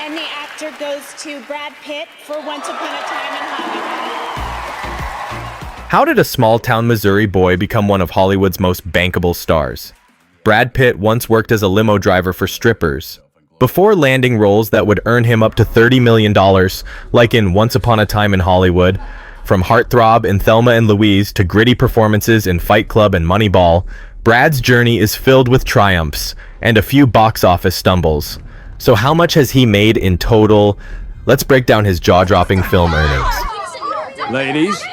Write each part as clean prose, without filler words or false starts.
And the actor goes to Brad Pitt for Once Upon a Time in Hollywood. How did a small-town Missouri boy become one of Hollywood's most bankable stars? Brad Pitt once worked as a limo driver for strippers, before landing roles that would earn him up to $30 million, like in Once Upon a Time in Hollywood. From heartthrob in Thelma and Louise to gritty performances in Fight Club and Moneyball, Brad's journey is filled with triumphs and a few box office stumbles. So how much has he made in total? Let's break down his jaw-dropping film earnings. Ladies.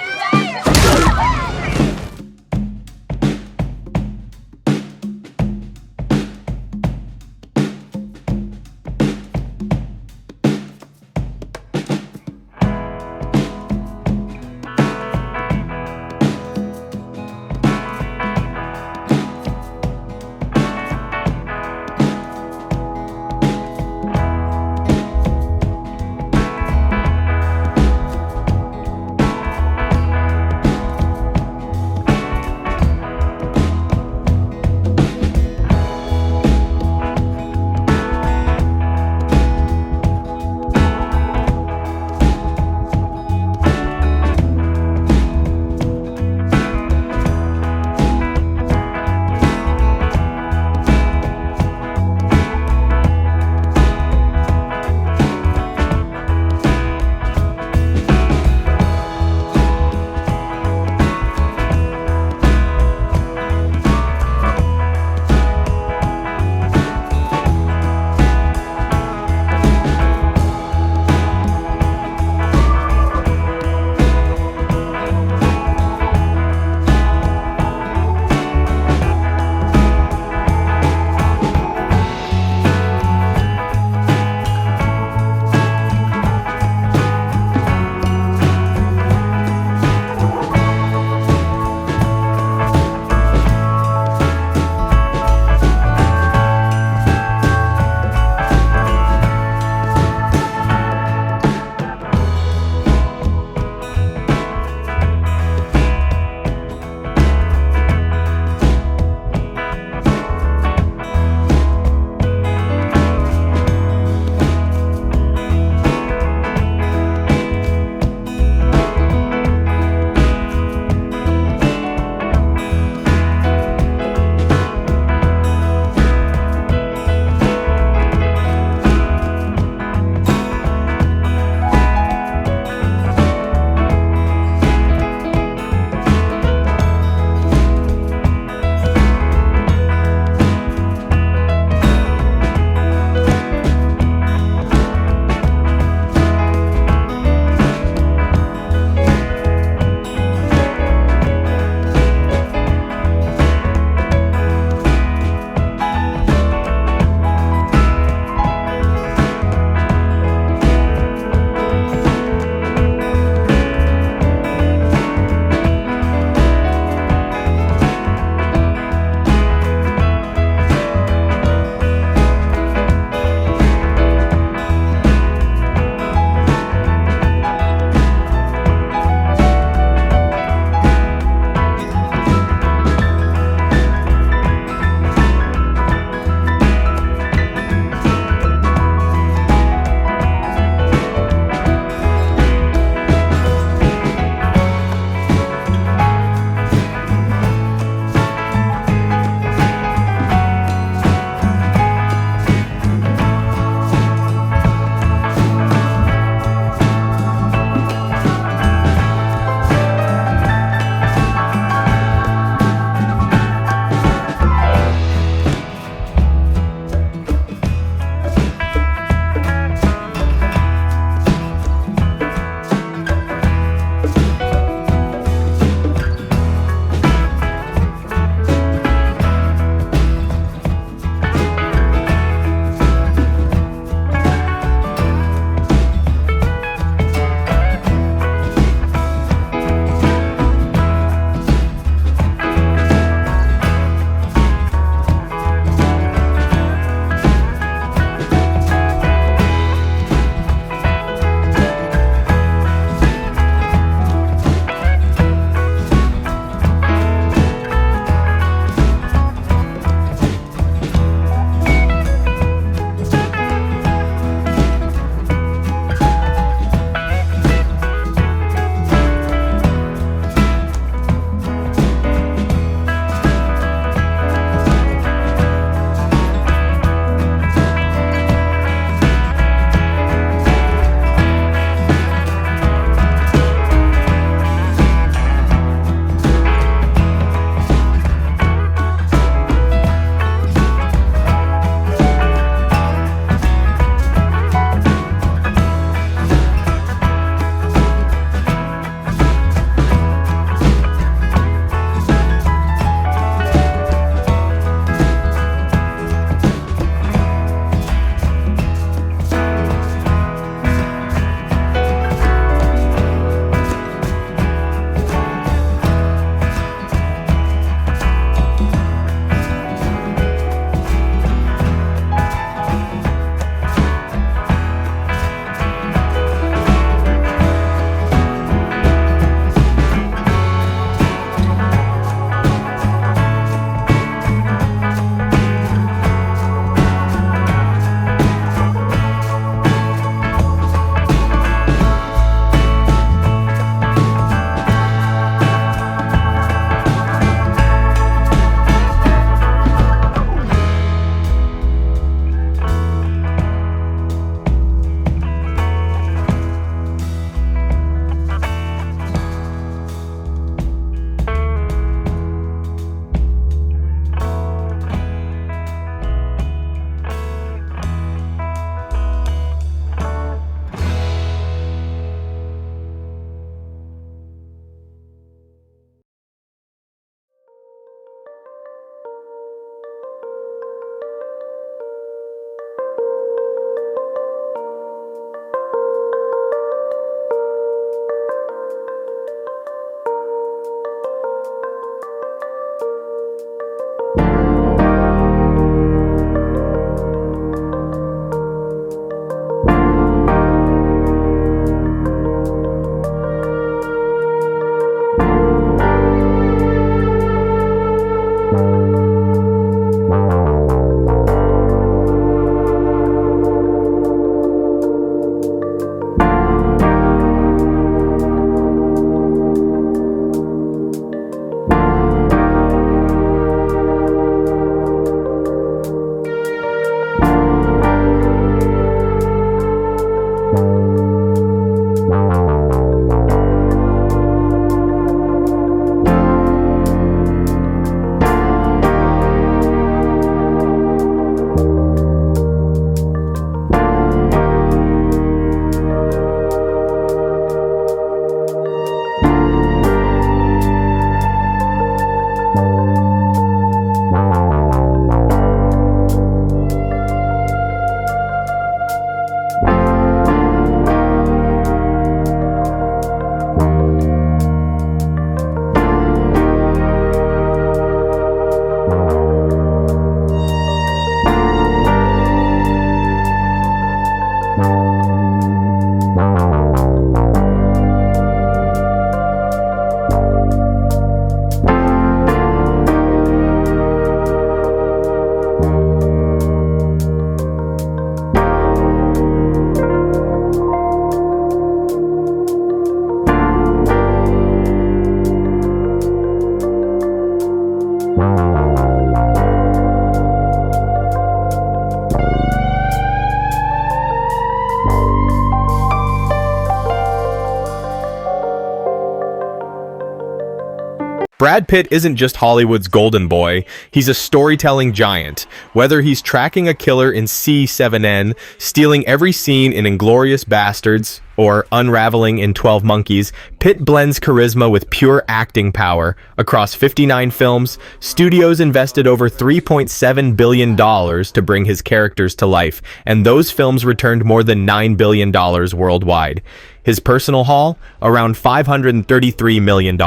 Brad Pitt isn't just Hollywood's golden boy, he's a storytelling giant. Whether he's tracking a killer in C7N, stealing every scene in Inglourious Bastards, or unraveling in 12 Monkeys, Pitt blends charisma with pure acting power. Across 59 films, studios invested over $3.7 billion to bring his characters to life, and those films returned more than $9 billion worldwide. His personal haul? Around $533 million,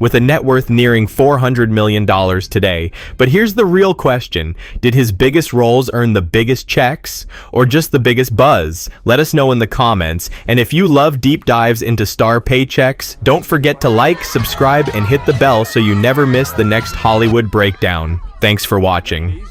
with a net worth nearing $400 million today. But here's the real question. Did his biggest roles earn the biggest checks? Or just the biggest buzz? Let us know in the comments. And if you love deep dives into star paychecks, don't forget to like, subscribe, and hit the bell so you never miss the next Hollywood breakdown. Thanks for watching.